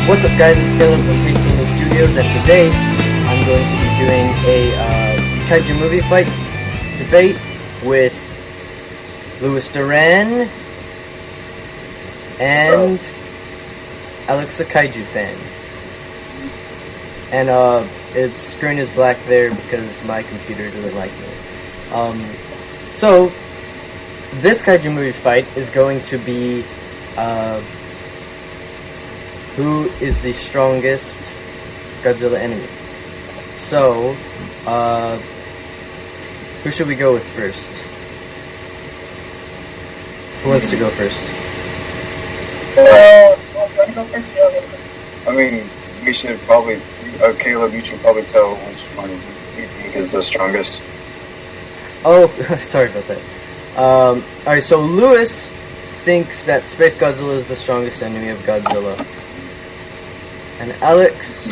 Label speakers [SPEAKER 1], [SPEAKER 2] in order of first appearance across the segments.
[SPEAKER 1] What's up, guys? It's Caleb from PCN Studios, and today I'm going to be doing a Kaiju movie fight debate with Louis Duran and Alex, a Kaiju fan. And its screen is black there because my computer doesn't like me. So this Kaiju movie fight is going to be who is the strongest Godzilla enemy. So, who should we go with first? Who wants to go first?
[SPEAKER 2] I mean, we should probably, Caleb, you should probably tell which one you think is the strongest.
[SPEAKER 1] Oh, sorry about that. Alright, so Lewis thinks that Space Godzilla is the strongest enemy of Godzilla. And Alex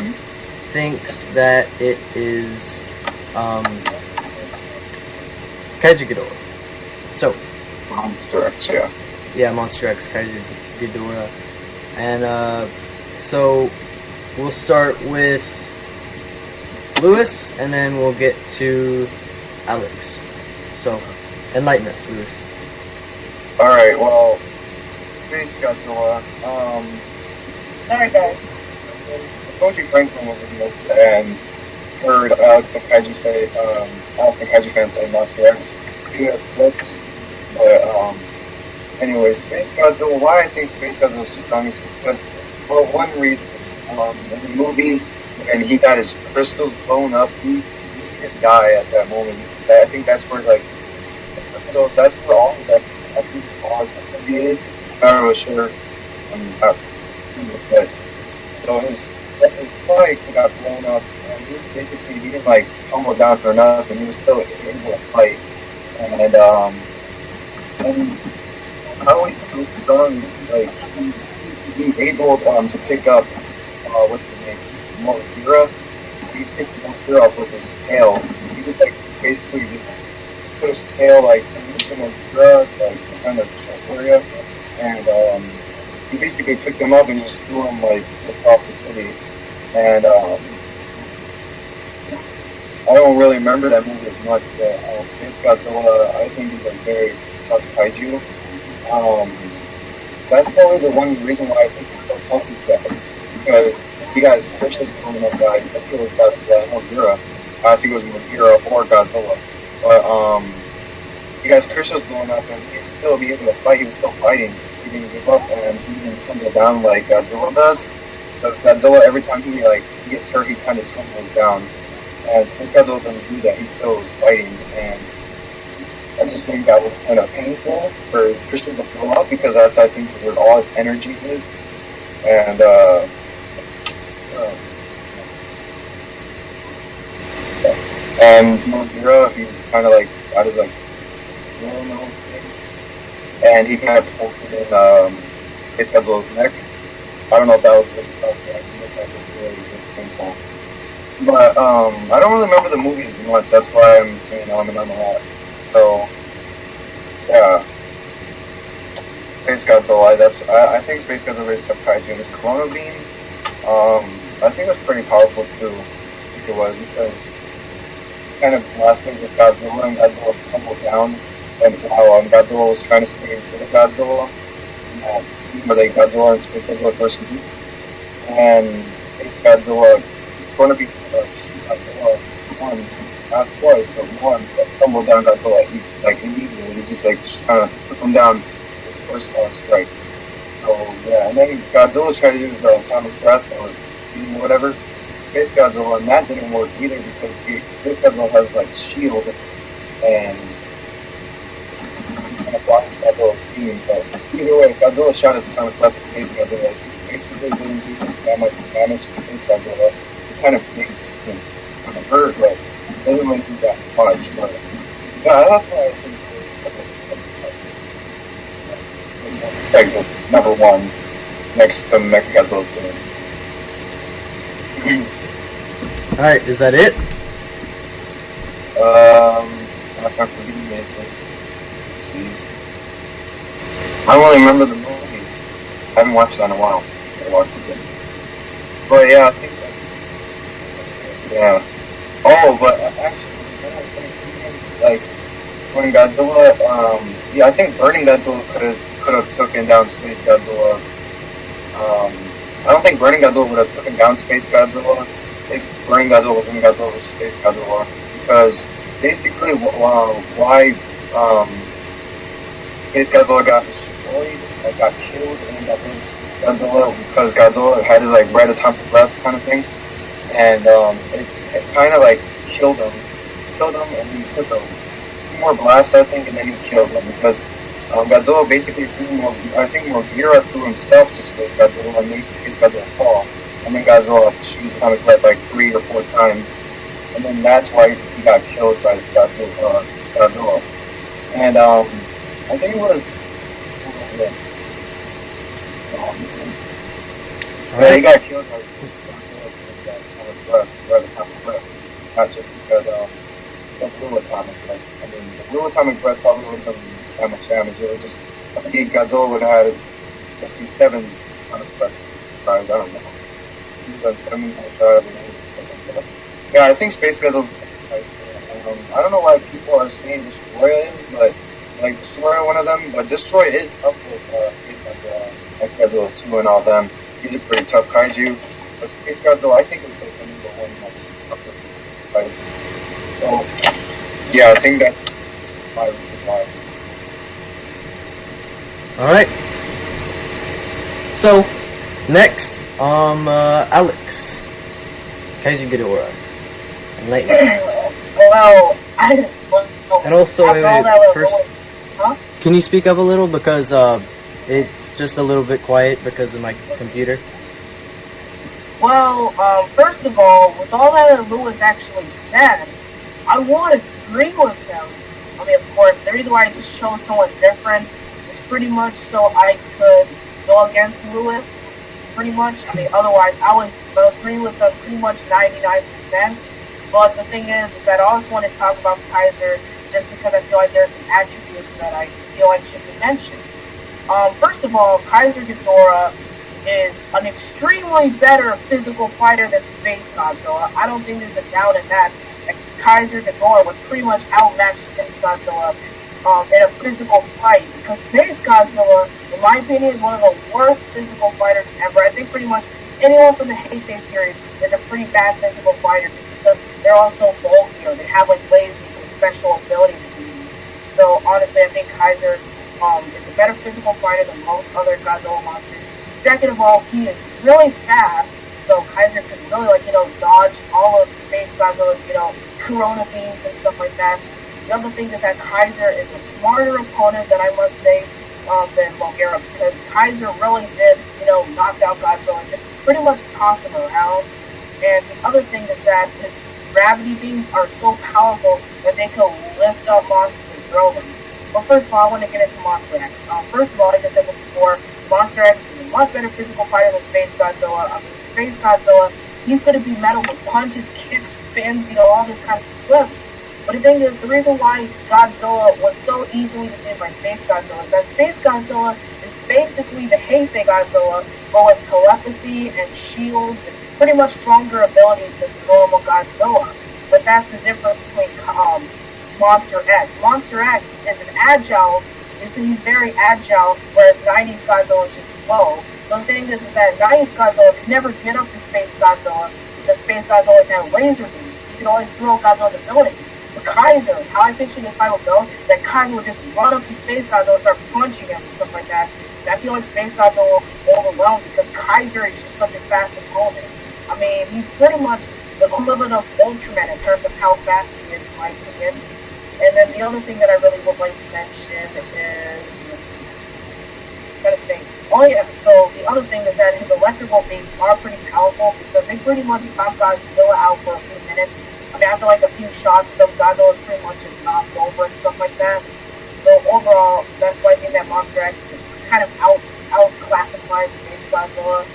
[SPEAKER 1] thinks that it is Kaiju Ghidorah. So
[SPEAKER 2] Monster X, yeah.
[SPEAKER 1] Yeah, Monster X Kaiju Ghidorah. And so we'll start with Lewis, and then we'll get to Alex. So enlighten us, Lewis.
[SPEAKER 2] Alright, well, Space Godzilla, alright guys. I told you Franklin was in this and heard Alex and Kaiju say, Alex and Kaiju fans say Monster X. But, anyways, Space Godzilla, why I think Space Godzilla is the strongest is because, for one reason, in the movie, and he got his crystals blown up, he didn't die at that moment. I think that's where, like, so that's where all of that, I think, all of the movie is. I'm not really sure, but, so his bike got blown up, and he basically, he didn't, like, tumble down for nothing, he was still able to fight, and how he's so strong, like, he's able, to pick up, what's his name, Mothra. He picked Mothra up with his tail. He just, like, basically just put his tail, like, into Mothra, like, kind of area, and, he basically picked them up and just threw them, like, across the city. And, I don't really remember that movie as much, but, Space Godzilla, I think is a very tough kaiju. That's probably the one reason why I think it's so tough is that, because he got his crystals blown up by, I think it was Mothra. I think it was Mothra or Godzilla. But, he got his crystals blown up and he'd still be able to fight, he was still fighting. He didn't give up and he didn't tumble down like Godzilla does. Because Godzilla, every time he gets hurt, he kind of tumbles down. And this Godzilla doesn't do that, he's still fighting. And I just think that was kind of painful for Christian to blow up because that's, I think, where all his energy is. And, Mothra, he's kind of like, out of like, and he kind of pulled it in, Space Godzilla's neck. I don't know if that was really tough, but I think that was really painful. But, I don't really remember the movie as much, that's why I'm saying on and on a lot. So, yeah. Space Godzilla, I think Space Godzilla is some kaiju. And his Corona Beam, I think it was pretty powerful too. I think it was, because kind of last thing with Godzilla, and Godzilla tumbled down, and while Godzilla was trying to save the Godzilla, where they Godzilla and Space Godzilla first meet, and Space Godzilla, it's going to be Godzilla once, not twice, but once, that tumbled down Godzilla, like immediately, he just like kind of took him down his first strike. So yeah, and then Godzilla tried to use Atomic Breath or whatever, Space Godzilla, and that didn't work either because Space Godzilla has like shield and kind of blocking Godzilla's beam. But either way, Godzilla shot his Atomic Breath at Space Godzilla. He basically didn't do that much damage to Space Godzilla. It kind of makes him kind of hurt, but it doesn't really do that much. But yeah, that's why I think like number one next to Mechagodzilla.
[SPEAKER 1] Alright, is that it?
[SPEAKER 2] I have to be let's see. I don't really remember the movie. I haven't watched that in a while. I watched it again. But yeah, I think yeah. Oh, but actually, like when Godzilla, yeah, I think Burning Godzilla could have taken down Space Godzilla. I don't think Burning Godzilla would have taken down Space Godzilla if Burning Godzilla was in Godzilla versus Space Godzilla, because basically why um, Space Godzilla got destroyed, like got killed in Godzilla, because Godzilla had his like red atomic breath kind of thing, and it kind of like killed him, and he took a more blast, I think, and then he killed him because Godzilla basically threw more, I think Mothra threw himself to Space Godzilla and made Space Godzilla fall, and then Godzilla shoots his atomic breath like 3 or 4 times, and then that's why he got killed by Godzilla. And I think it was. Yeah, he got killed by not just because of blue atomic breath. I mean, the blue atomic breath probably would have done that much damage. It would just, I think Godzilla would have had 57 atomic breath tries. I don't know. He's done 7 tries. Yeah, I think Space Godzilla's like, I don't know why people are saying Destroyer is, but like Destroyer one of them, but Destroyer is up with Space Godzilla, like Godzilla 2 and all them. He's a pretty tough kaiju. But Space Godzilla, I think, is like the number one like fighter. So yeah, I think that's my reason why.
[SPEAKER 1] Alright. So next, Alex. Kaiju Ghidorah. Enlighten us.
[SPEAKER 3] Well,
[SPEAKER 1] And also,
[SPEAKER 3] after all that was
[SPEAKER 1] first,
[SPEAKER 3] huh?
[SPEAKER 1] can you speak up a little, because it's just a little bit quiet because of my computer.
[SPEAKER 3] Well, first of all, with all that Lewis actually said, I want to agree with him. I mean, of course, the reason why I just chose someone different is pretty much so I could go against Lewis, pretty much. I mean, otherwise, I would agree with him pretty much 99%. But the thing is that I also want to talk about Kaiser just because I feel like there's some attributes that I feel like should be mentioned. First of all, Kaiser Ghidorah is an extremely better physical fighter than Space Godzilla. I don't think there's a doubt in that. Like, Kaiser Ghidorah would pretty much outmatch Space Godzilla in a physical fight, because Space Godzilla, in my opinion, is one of the worst physical fighters ever. I think pretty much anyone from the Heisei series is a pretty bad physical fighter because they're all so bulkier. They have like lasers and special abilities to use. So honestly, I think Kaiser is a better physical fighter than most other Godzilla monsters. Second of all, he is really fast, so Kaiser could really, like, dodge all of Space Godzilla's, corona beams and stuff like that. The other thing is that Kaiser is a smarter opponent than I must say than Bulgaria, because Kaiser really did, knock out Godzilla, just pretty much toss him around. And the other thing is that his gravity beams are so powerful that they can lift up monsters and throw them. But first of all, I want to get into Monster X. First of all, like I said before, Monster X is a much better physical fighter than Space Godzilla. I mean, Space Godzilla, he's going to be metal with punches, kicks, spins, all this kind of flips. But the thing is, the reason why Godzilla was so easily defeated by Space Godzilla is that Space Godzilla is basically the Heisei Godzilla, but with telepathy and shields and pretty much stronger abilities than normal Godzilla. But that's the difference between Monster X. Monster X is an agile, he's very agile, whereas 90s Godzilla is just slow. So the thing is that 90s Godzilla could never get up to Space Godzilla because Space Godzilla always had laser beams. He could always throw Godzilla's abilities. But Kaiser, how I picture this fight would go, that Kaiser would just run up to Space Godzilla and start punching him and stuff like that. And I feel like Space Godzilla will be overwhelmed because Kaiser is just such a fast opponent. I mean, he's pretty much the equivalent of Ultraman in terms of how fast he is, in my opinion. And then the other thing that I really would like to mention is, oh yeah, so the other thing is that his electrical beams are pretty powerful because they pretty much knock Godzilla out for a few minutes. I mean, after like a few shots of them, Godzilla is pretty much just knocked over and stuff like that. So overall, that's why I think that Monster X is kind of outclassifies Space Godzilla.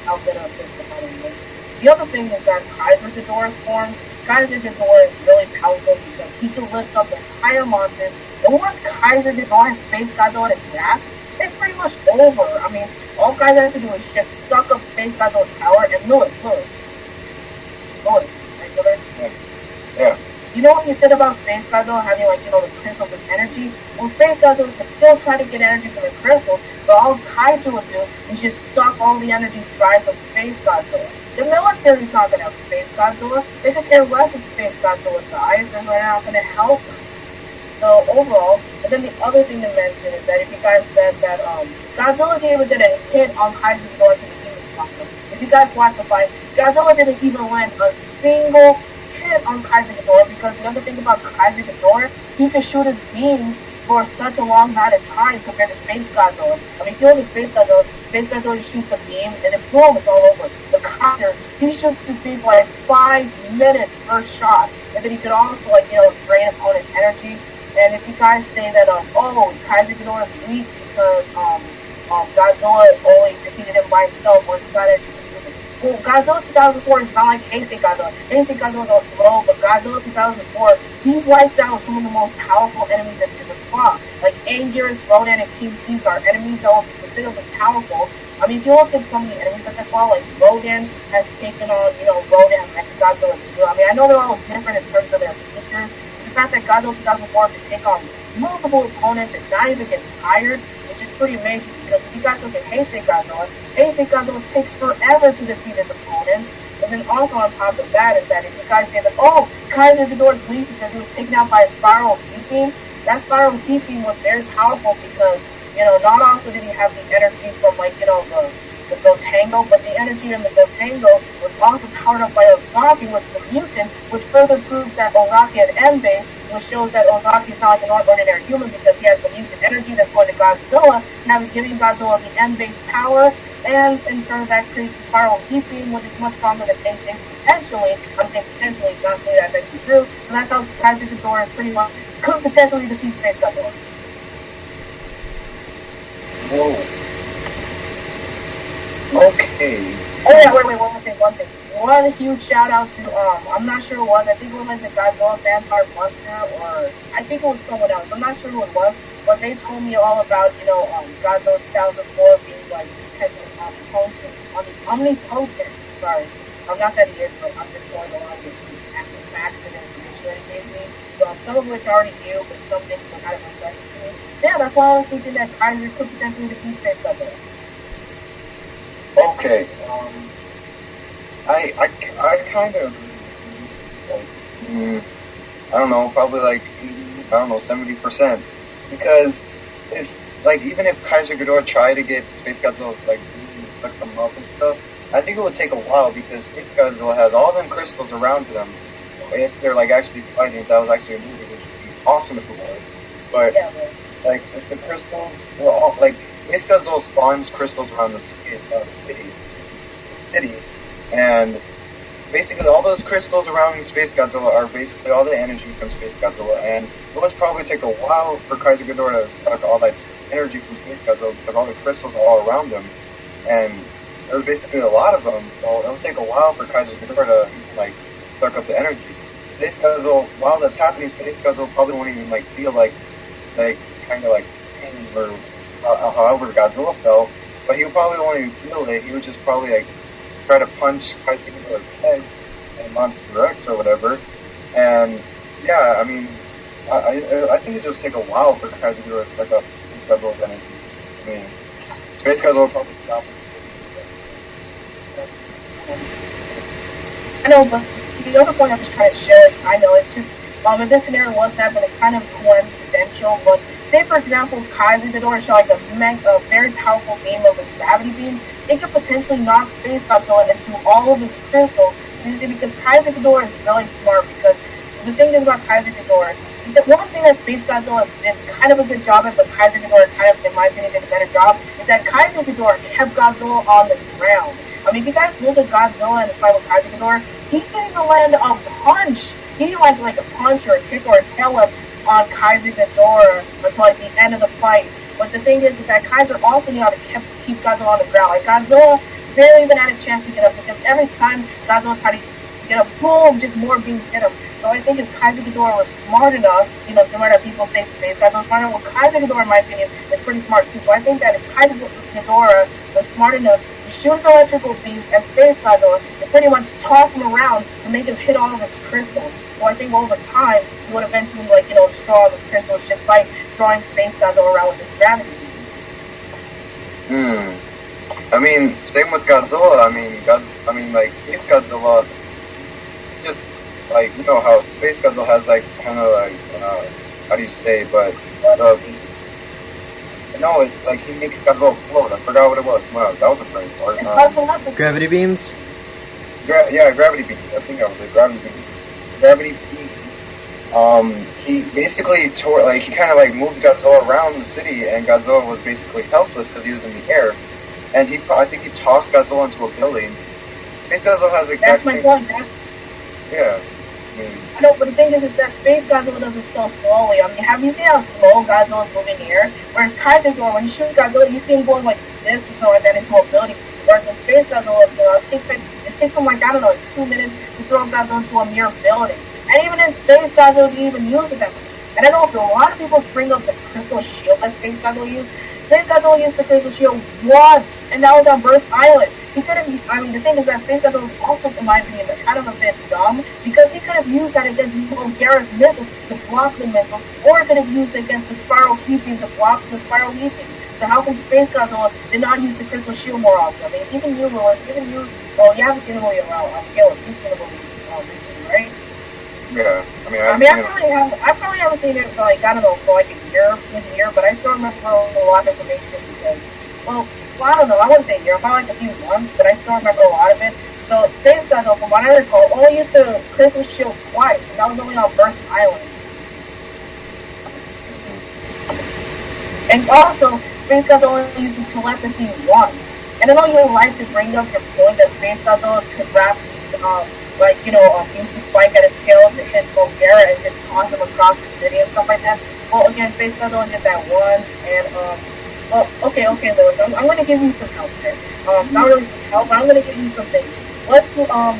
[SPEAKER 3] How good of a physical fighter he is. The other thing is that Kaiser Ghidorah's form. Kaiser Ghidorah is really powerful because he can lift up entire monsters. And once Kaiser Ghidorah has Space Godzilla in his grasp, it's pretty much over. I mean, all guys have to do is just suck up Space Godzilla's power, and Lewis, are you still there?
[SPEAKER 2] Yeah. Yeah.
[SPEAKER 3] You know what you said about Space Godzilla having, like, the crystals as energy? Well, Space Godzilla could still try to get energy from the crystals, but all Kaiju would do is just suck all the energy derived from Space Godzilla. The military's not going to help Space Godzilla. They could care less if Space Godzilla dies, and they're not going to help him. So, overall, and then the other thing to mention is that if you guys said that Godzilla didn't even get a hit on Kaiju going to the human kingdom. If you guys watch the fight, Godzilla didn't even land a single hit on Kaiju because the other thing about Kaiju, he can shoot his beams for such a long amount of time compared to Space Godzilla. I mean, if you look at Space Godzilla shoots a beam and then boom, it's all over. The Kaiju, he shoots his beam for like 5 minutes per shot, and then he could also drain opponent's energy. And if you guys say that Kaiju Ghidorah is weak because Godzilla only defeated him by himself or he's not energy. Well, Godzilla 2004 is not like Heisei Godzilla. Heisei Godzilla goes slow, but Godzilla 2004, he wiped out some of the most powerful enemies that he could fought. Like Anguirus, Rodan, and King Caesar, enemies that were considered powerful. I mean, if you look at some of the enemies that they fought, like Rodan has taken on, Rodan and Godzilla 2. I mean, I know they're all different in terms of their features. The fact that Godzilla 2004 can take on multiple opponents and not even get tired, which is pretty amazing because if you guys look at Heisei Godzilla takes forever to defeat his opponent. And then also on top of that is that if you guys say that, Kaiju Ghidorah is weak because he was taken out by a spiral heat beam, that spiral heat beam was very powerful because, not also did he have the energy from the Gotengo, but the energy in the Gotengo was also powered up by Ozaki, which is a mutant, which further proves that Ozaki had M-base, which shows that Ozaki is not like an ordinary human because he has the mutant energy that's going to Godzilla, and giving Godzilla the M-base power, and in turn that creates a spiral heat beam, which is much stronger than Heisei potentially. I'm saying potentially, not saying that's actually true, and that's how Kaiju Ghidorah pretty much could potentially defeat Space Godzilla.
[SPEAKER 2] Whoa. Okay.
[SPEAKER 3] Oh yeah, wait, one thing. One huge shout out to, I'm not sure who it was, I think it was like the Godzilla Vampire Buster, or I think it was someone else, I'm not sure who it was, but they told me all about, Godzilla 2004 being like potentially omnipotent, sorry. Not that he is, but I'm just going along with the actual facts and information that he gave me. So some of which I already knew, but some things were kind of uncertain to me. Yeah, that's why I was thinking that Kaiju could potentially defeat Space Godzilla.
[SPEAKER 2] Okay, I kind of, I don't know, probably 70%, because even if Kaiju Ghidorah tried to get Space Godzilla, suck them up and stuff, I think it would take a while, because Space Godzilla has all them crystals around them, if they're, actually fighting, if that was actually a movie, which would be awesome if it was, but,
[SPEAKER 3] yeah,
[SPEAKER 2] if the crystals were all, Space Godzilla spawns crystals around the city, and basically all those crystals around Space Godzilla are basically all the energy from Space Godzilla, and it would probably take a while for Kaiju Ghidorah to suck all that energy from Space Godzilla because all the crystals are all around them, and there's basically a lot of them, so it'll take a while for Kaiju Ghidorah to suck up the energy. Space Godzilla, while that's happening, Space Godzilla probably won't even feel pain or however Godzilla felt, but he would probably won't even feel it. He would just probably try to punch Kaiju Ghidorah's head in Monster X or whatever. And yeah, I mean, I think it just take a while for Kaiju Ghidorah to suck up Godzilla's energy. I mean, Space Godzilla will probably stop it.
[SPEAKER 3] I know, but the other point I was trying to share, I know it's just, if this scenario was that, but it's kind of coincidental, but say for example, Kaiju Ghidorah shot a very powerful beam of a gravity beam, it could potentially knock Space Godzilla into all of his crystals. You see, because Kaiju Ghidorah is really smart, because the thing is about Kaiju Ghidorah, the one thing that Space Godzilla did kind of a good job at, but Kaiju Ghidorah kind of, in my opinion, did a better job, is that Kaiju Ghidorah kept Godzilla on the ground. I mean, if you guys look at Godzilla in the fight with Kaiju Ghidorah, he didn't even land a punch. He didn't land a punch or a kick or a tail whip on Kaiju Ghidorah until the end of the fight. But the thing is that Kaiju also knew how to keep Godzilla on the ground. Godzilla barely even had a chance to get up because every time Godzilla tried to You know, boom, just more beams hit him. So I think if Kaiju Ghidorah was smart enough, you know, similar to people say Space Godzilla was smart enough, well, Kaiju Ghidorah, in my opinion, is pretty smart too. So I think that if Kaiju Ghidorah was smart enough to shoot his electrical beams at Space Godzilla and pretty much toss him around to make him hit all of his crystals, so I think over time, he would eventually, like, you know, destroy all of his crystals just by throwing Space Godzilla around with his gravity beams.
[SPEAKER 2] I mean, same with Godzilla. I mean, like, Space Godzilla, just, like, you know how Space Godzilla has, like, kind of, like, how do you say, but, no, it's like he makes Godzilla float. I forgot what it was. Wow, that was a brain part.
[SPEAKER 1] Gravity beams?
[SPEAKER 2] Yeah, gravity beams. I think that was it. Gravity beams. Gravity beams. He basically tore, like, he kind of, like, moved Godzilla around the city, and Godzilla was basically helpless because he was in the air. And I think he tossed Godzilla into a building. Space Godzilla has
[SPEAKER 3] That's my point.
[SPEAKER 2] Yeah.
[SPEAKER 3] I know, but the thing is that Space Godzilla does it so slowly. I mean, have you seen how slow Godzilla is moving here? Whereas Kaiju Ghidorah, when you shoot Godzilla, you see him going like this or so, and then into a building. Whereas when Space Godzilla, it takes him like, I don't know, 2 minutes to throw Godzilla into a mere building. And even in Space Godzilla, he even use it that much. And I know a lot of people bring up the crystal shield that Space Godzilla used. Space Godzilla used the crystal shield once, and that was on Birth Island. He could have, I mean, the thing is that Space Godzilla was also, in my opinion, kind of a bit dumb, because he could have used that against Gara's missiles to block the missiles, or he could have used it against the Spiral Heat Beam to block the Spiral Heat Beam. So how come Space Godzilla did not use the crystal shield more often? I mean, even you, Lewis, well, you haven't seen the movie around, Gillis, you've seen the movie recently, right?
[SPEAKER 2] Yeah,
[SPEAKER 3] I probably haven't seen it for like, I don't know, for like a year, but I still remember a lot of information because, well, I don't know, I wouldn't say a year, probably like a few months, but I still remember a lot of it. So Space Godzilla, from what I recall, only used the crystal shield twice, and that was only on Birth Island. And also, Space Godzilla only used the telepathy once. And I know you like to bring up your point that Space Godzilla could wrap like, you know, use the spike at his tail to hit Bulgaria and just toss him across the city and stuff like that. Well, again, Space Godzilla did that once, and, well, okay, Lewis, I'm going to give you some help here. Not really some help, but I'm going to give you some things. Let's,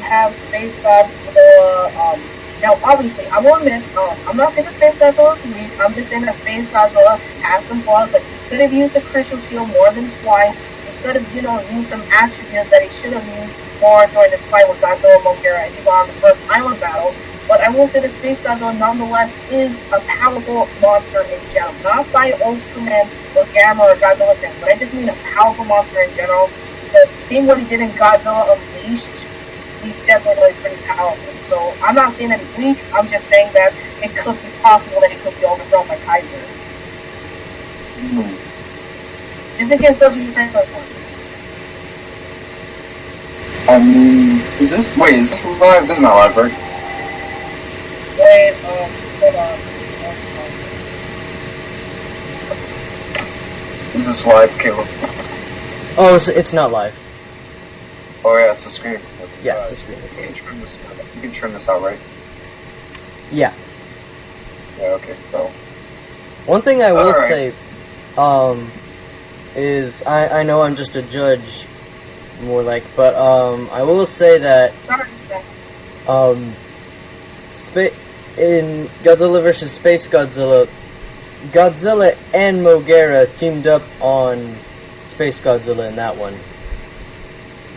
[SPEAKER 3] have Space Godzilla, now, obviously, I will admit, I'm not saying that Space Godzilla is weak, I'm just saying that Space Godzilla has some flaws, like, he could have used the crystal shield more than twice, he could have, you know, used some attributes that he should have used more during this fight with Godzilla and Mothra, and on the first island battle. But I will say that Space Godzilla nonetheless is a powerful monster in general. Not by Ultraman or Gamma or Godzilla thing, but I just mean a powerful monster in general. Because seeing what he did in Godzilla Unleashed, he definitely is pretty powerful. So I'm not saying that he's weak, I'm just saying that it could be possible that he could be overthrown by Kaiju. Just in case those are your friends like one.
[SPEAKER 2] Is this live? This is not live, right?
[SPEAKER 3] Wait, hold on.
[SPEAKER 2] Is this live, Caleb?
[SPEAKER 1] Oh, it's not live.
[SPEAKER 2] Oh yeah, it's the screen.
[SPEAKER 1] Yeah, it's a screen.
[SPEAKER 2] You can trim this out, right?
[SPEAKER 1] Yeah.
[SPEAKER 2] Yeah, okay, so.
[SPEAKER 1] One thing I will say, is I know I'm just a judge, more like, but I will say that in Godzilla vs. Space Godzilla, Godzilla and Mothra teamed up on Space Godzilla in that one.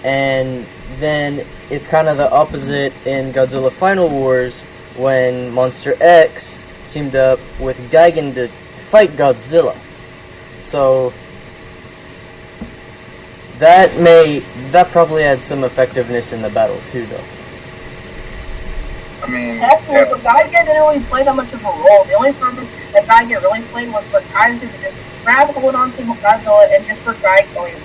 [SPEAKER 1] And then it's kind of the opposite in Godzilla Final Wars when Monster X teamed up with Gigan to fight Godzilla. So that probably had some effectiveness in the battle too, though.
[SPEAKER 2] I mean,
[SPEAKER 3] definitely, but Gigan didn't really play that much of a role. The only purpose that Gigan really played was for Kaiju to just grab hold onto Godzilla and just for Gigan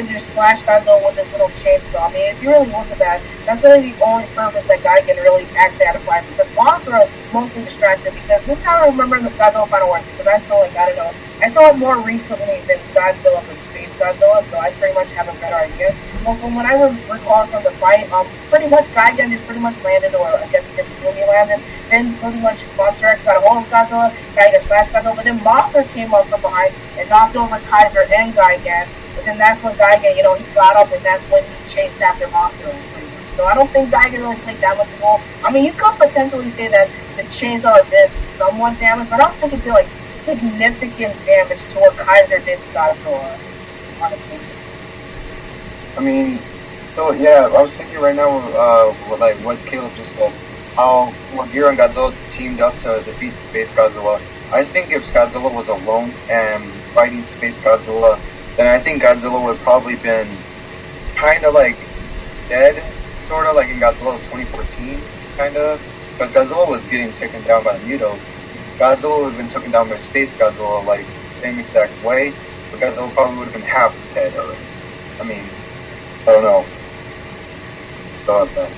[SPEAKER 3] to just slash Godzilla with his little chainsaw. I mean, if you really look at that, that's really the only purpose that Gigan really actually had to play. Because Mothra was mostly distracted, because this is how I remember the Godzilla Final Wars, because I saw, like, I don't know, I saw it more recently than Godzilla vs. Space Godzilla, so I pretty much have a better idea. Well, from what I recall from the fight, pretty much Gigan just pretty much landed, or I guess he landed, then pretty much Monster X got a hold of Godzilla, Gigan slashed Godzilla, but then Mothra came up from behind and knocked over Kaiser and Gigan. But then that's when Gigan, you know, he got up, and that's when he chased after Mothra. So I don't think Gigan really played that much role. I mean, you could potentially say that the chainsaw did somewhat damage, but I don't think it did like significant damage to what Kaiser did to Godzilla, honestly.
[SPEAKER 2] I mean, so yeah, I was thinking right now, like what Caleb just said, how Mogira and Godzilla teamed up to defeat Space Godzilla. I think if Godzilla was alone and fighting Space Godzilla, then I think Godzilla would probably been kind of like dead, sort of like in Godzilla 2014, kind of, because Godzilla was getting taken down by the Mutos. Godzilla would have been taken down by Space Godzilla, like, same exact way, but Godzilla probably would have been half dead already. I mean, I don't know. So that.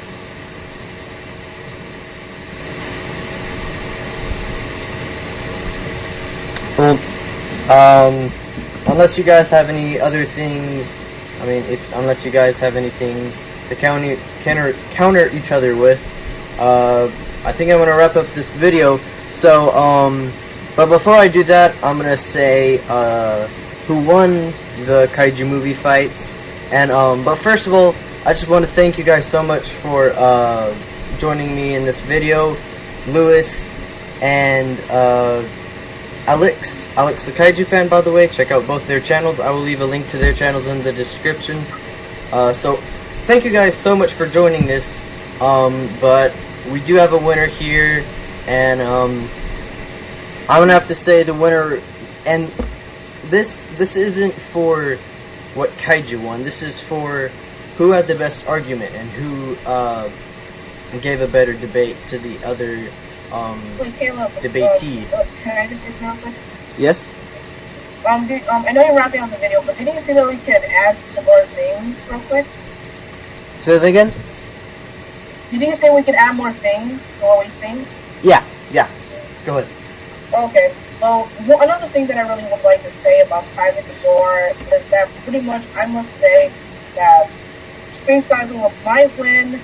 [SPEAKER 1] Well, unless you guys have any other things, I mean, unless you guys have anything to counter each other with, I think I'm gonna wrap up this video. So, but before I do that, I'm gonna say who won the Kaiju movie fights, and but first of all, I just want to thank you guys so much for joining me in this video, Lewis and Alex the Kaiju fan, by the way. Check out both their channels. I will leave a link to their channels in the description. So thank you guys so much for joining this. But we do have a winner here, and I'm gonna have to say the winner. And this isn't for what Kaiju won. This is for who had the best argument and who gave a better debate to the other
[SPEAKER 3] Wait, Caleb,
[SPEAKER 1] debatee.
[SPEAKER 3] can I just say something?
[SPEAKER 1] Yes?
[SPEAKER 3] I know you're wrapping up the video, but didn't you say that we could add some more things real quick?
[SPEAKER 1] Say that again?
[SPEAKER 3] Didn't you say we could add more things to what we think?
[SPEAKER 1] Yeah. Go ahead.
[SPEAKER 3] Okay. Well, another thing that I really would like to say about Kaiju Ghidorah is that pretty much I must say that Space Godzilla might win,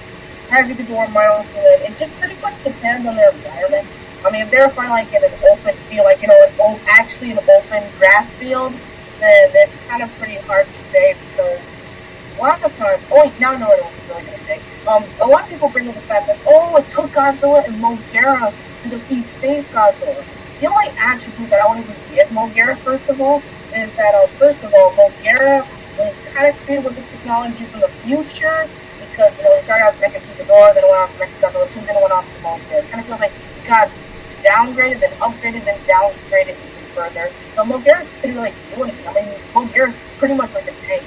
[SPEAKER 3] Kaiju Ghidorah might also win. It just pretty much depends on their environment. I mean, if they're fighting like in an open field, like, you know, actually an open grass field, then it's kind of pretty hard to say because a lot of times, now I know what I was really going to say. A lot of people bring up the fact that, it took Godzilla and Mogira to defeat Space Godzilla. The only attribute that I want to give Mogira, first of all, is that, first of all, Mogira was kind of created with the technology from the future, because, you know, he started out to Mecha Ghidorah, then went off to Mecha Godzilla 2, then went off to Mogira. It kind of feels like he got downgraded, then upgraded, then downgraded even further. So Mogira couldn't really do anything. I mean, Mogira is pretty much like a tank.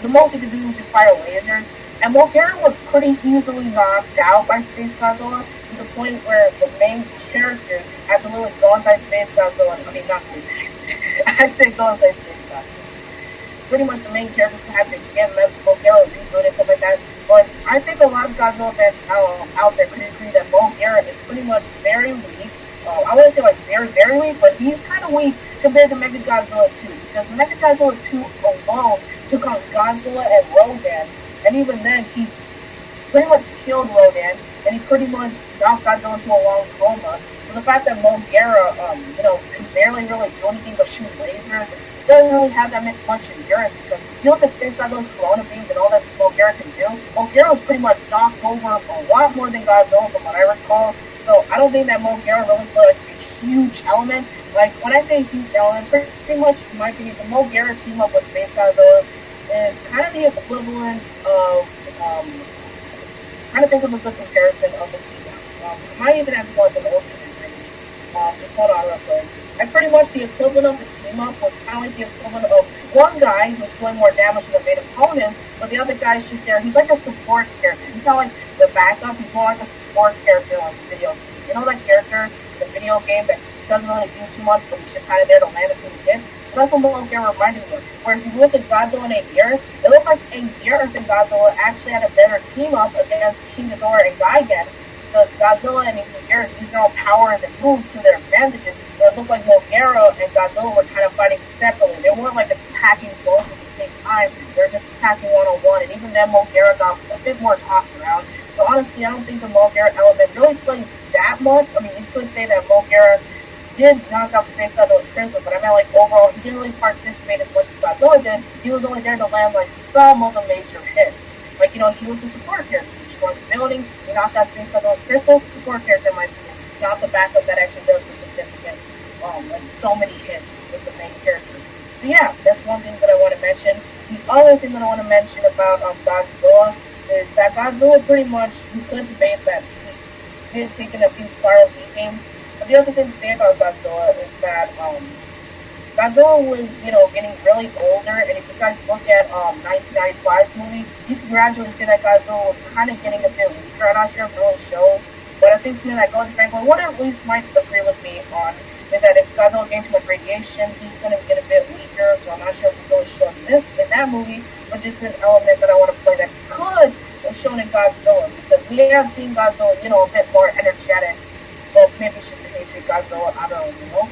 [SPEAKER 3] The most he could do was just fire lasers, and Mogira was pretty easily knocked out by Space Godzilla to the point where the main character had to literally go inside Space Godzilla. I mean, not Space Godzilla. I'd say go inside Space Godzilla. Pretty much the main characters had to get Mogira rebooted and stuff like that. But I think a lot of Godzilla fans out there could agree that Mogira is pretty much very weak. I wouldn't say like very, very weak, but he's kind of weak compared to Mechagodzilla 2. Because Mechagodzilla 2 alone took on Godzilla and Rodan, and even then he pretty much killed Rodan, and he pretty much knocked Godzilla into a long coma. So the fact that Mogira, can barely really do anything but shoot lasers, doesn't really have that much endurance, because if you look at Space Godzilla's Corona beams and all that Mogira can do, Mogira was pretty much knocked over a lot more than Godzilla from what I recall. So I don't think that Mogira really played like a huge element. Like, when I say huge element, pretty much, in my opinion, the Mogira team up with Space Godzilla is kind of the equivalent of, trying to think of a good comparison of the team up. I might even have to go like an alternate range. Just hold on real quick. Like, pretty much the equivalent of the team up was kind of like the equivalent of one guy who's doing more damage to the main opponent, but the other guy's just there. He's like a support character. He's not like the backup, he's more like a support character on the video game. You know that character in the video game that doesn't really do too much, but he's just kind of there to land a few hits? So that's what Mogira reminded me of. Whereas if you look at Godzilla and Aegirus, it looked like Aegirus and Godzilla actually had a better team up against King Ghidorah and Gigan. Because Godzilla and Aegirus used their own powers and moves to their advantages. But it looked like Mogira and Godzilla were kind of fighting separately. They weren't like attacking both at the same time. They were just attacking one-on-one. And even then, Mogira got a bit more tossed around. So honestly, I don't think the Mogira element really plays that much. I mean, you could say that Mogira did knock out Space Godzilla's crystal, but I mean, like, overall, he didn't really participate as much as Godzilla did. He was only there to land, like, some of the major hits. Like, he was the support character. He destroying the building. You got that Space Godzilla crystal support character in my opinion. You got the backup that actually does the significant, like so many hits with the main character. So yeah, that's one thing that I want to mention. The other thing that I want to mention about Godzilla is that Godzilla pretty much, you could debate that he did take in a few spiral beatings. But the other thing to say about Godzilla is that Godzilla was, getting really older, and if you guys look at 1995's movie, you can gradually see that Godzilla was kind of getting a bit weaker. I'm not sure if it really shows, but I think something that Ghost Franklin, what at least might agree with me on, is that if Godzilla gains too much radiation, he's going to get a bit weaker, so I'm not sure if it really shows this in that movie, but just an element that I want to play that could have shown in Godzilla, because we have seen Godzilla, a bit more energetic. Well, maybe it's just the basic Godzilla, I don't know.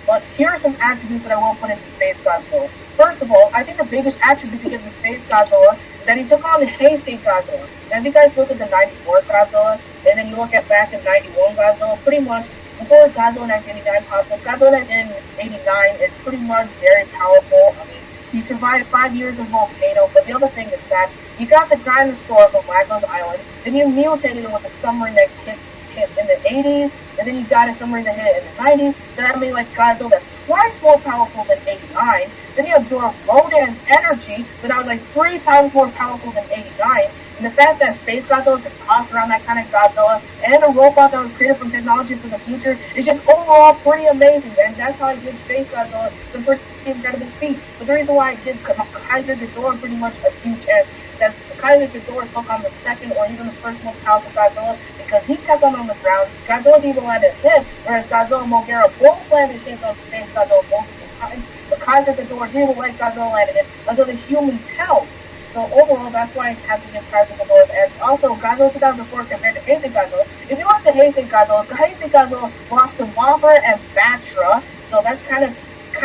[SPEAKER 3] But here are some attributes that I will put into Space Godzilla. First of all, I think the biggest attribute to give to Space Godzilla is that he took on the Heisei Godzilla. Now, if you guys look at the 94 Godzilla, and then you look at back in 91 Godzilla, pretty much, before Godzilla 1989 pops up, Godzilla 1989 is pretty much very powerful. I mean, he survived 5 years of volcano, but the other thing is that you got the dinosaur from Lagos Island, then you mutated it with a submarine that hit in the 80s, and then you got a submarine that hit in the 90s, so that made like Godzilla that's twice more powerful than 89. Then you absorb Rodan's energy, so that was like 3 times more powerful than 89. And the fact that Space Godzilla could toss around that kind of Godzilla, and a robot that was created from technology for the future, is just overall pretty amazing, and that's how I did Space Godzilla, some pretty incredible feat. But the reason why I did Kaiju Ghidorah pretty much a huge S, that Kaiju Ghidorah took on the second or even the first most powerful Godzilla, because he kept on the ground. Godzilla even landed hit, whereas Godzilla and Moguera both landed hits on Space Godzilla multiple times. But Kaiju Ghidorah didn't let Godzilla land it until the humans helped. So overall, that's why I have to give Kaiju Ghidorah an S. Also, Godzilla 2004 compared to Heisei Godzilla. If you watch the Heisei Godzilla lost to Mothra and Batra, so that's kind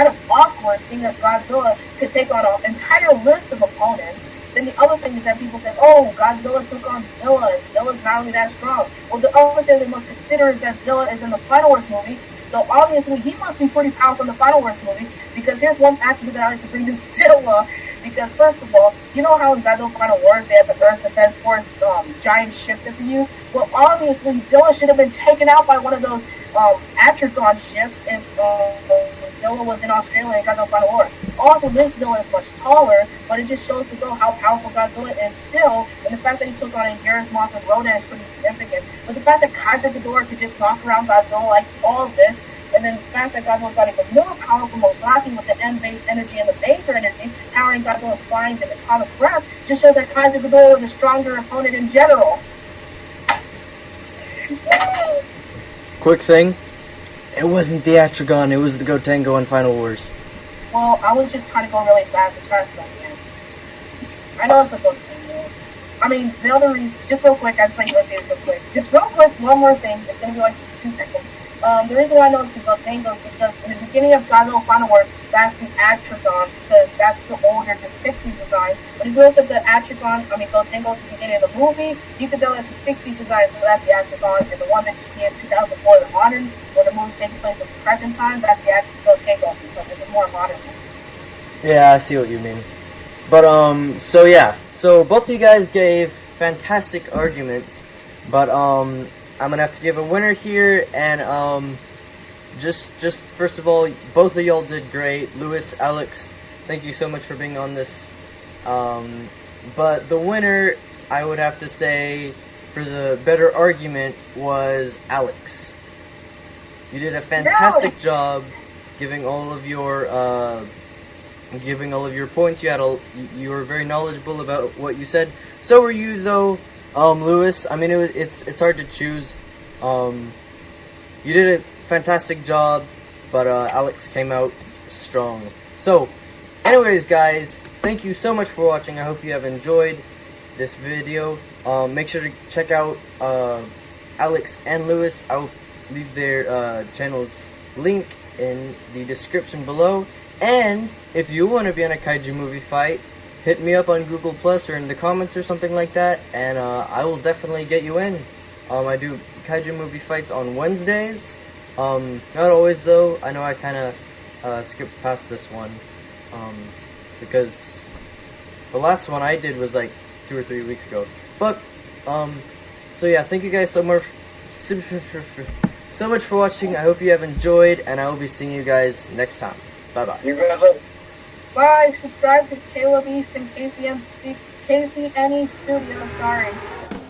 [SPEAKER 3] of awkward, seeing that Godzilla could take on an entire list of opponents. Then the other thing is that people say, oh, Godzilla took on Zilla, and Zilla's not really that strong. Well, the other thing they must consider is that Zilla is in the Final Earth movie, so obviously he must be pretty powerful in the Final Earth movie, because here's one attribute that I like to bring to Zilla, because first of all, you know how in Godzilla Final Wars they had the Earth Defense Force giant ship that they use? Well, obviously Zilla should have been taken out by one of those Atragon ships if Zilla was in Australia and Godzilla Final Wars. Also, this Zilla is much taller, but it just shows to go how powerful Godzilla is still, and the fact that he took on Anguirus, Mothra, and Rodan is pretty significant. But the fact that Kaiju Ghidorah could just knock around Godzilla like all of this, and then the fact that Godzilla got even more powerful Mosaki with the M-based energy and the Baser energy, powering Godzilla's spines and atomic breath, just shows that Kaiju Ghidorah was a stronger opponent in general.
[SPEAKER 1] Quick thing, it wasn't the Atragon, it was the Gotengo in Final Wars.
[SPEAKER 3] Well, I was just trying to go really fast as I can. I know it's a Gotengo. I mean, the other reason, just real quick, I just want to say this real quick. Just real quick, one more thing, it's going to be like 2 seconds. The reason why I know it's the Gotengo is because in the beginning of Godzilla Final Wars, that's the Atragon, because that's the older, the 60s design. But if you look at the Gotengo at the beginning of the movie, you can tell that's the 60s design, so that's the Atragon, and the one that you see in 2004, the modern, where the movie takes place in the present time, that's the Gotengo, because it's a more modern one.
[SPEAKER 1] Yeah, I see what you mean. But, so both of you guys gave fantastic arguments, but, I'm gonna have to give a winner here, and just first of all, both of y'all did great. Lewis, Alex, thank you so much for being on this. But the winner, I would have to say, for the better argument, was Alex. You did a fantastic job giving all of your points. You were very knowledgeable about what you said. So were you, though. Lewis, I mean, it's hard to choose. You did a fantastic job, but Alex came out strong. So, anyways, guys, thank you so much for watching. I hope you have enjoyed this video. Make sure to check out Alex and Lewis. I'll leave their channel's link in the description below. And if you want to be on a kaiju movie fight, hit me up on Google Plus or in the comments or something like that, and I will definitely get you in. I do kaiju movie fights on Wednesdays. Not always, though. I know I kind of skipped past this one because the last one I did was like 2 or 3 weeks ago. But So yeah, thank you guys so much for watching. I hope you have enjoyed, and I will be seeing you guys next time. Bye bye.
[SPEAKER 2] You guys are.
[SPEAKER 3] Bye. Subscribe to Caleb East and KCNE Studio. Sorry.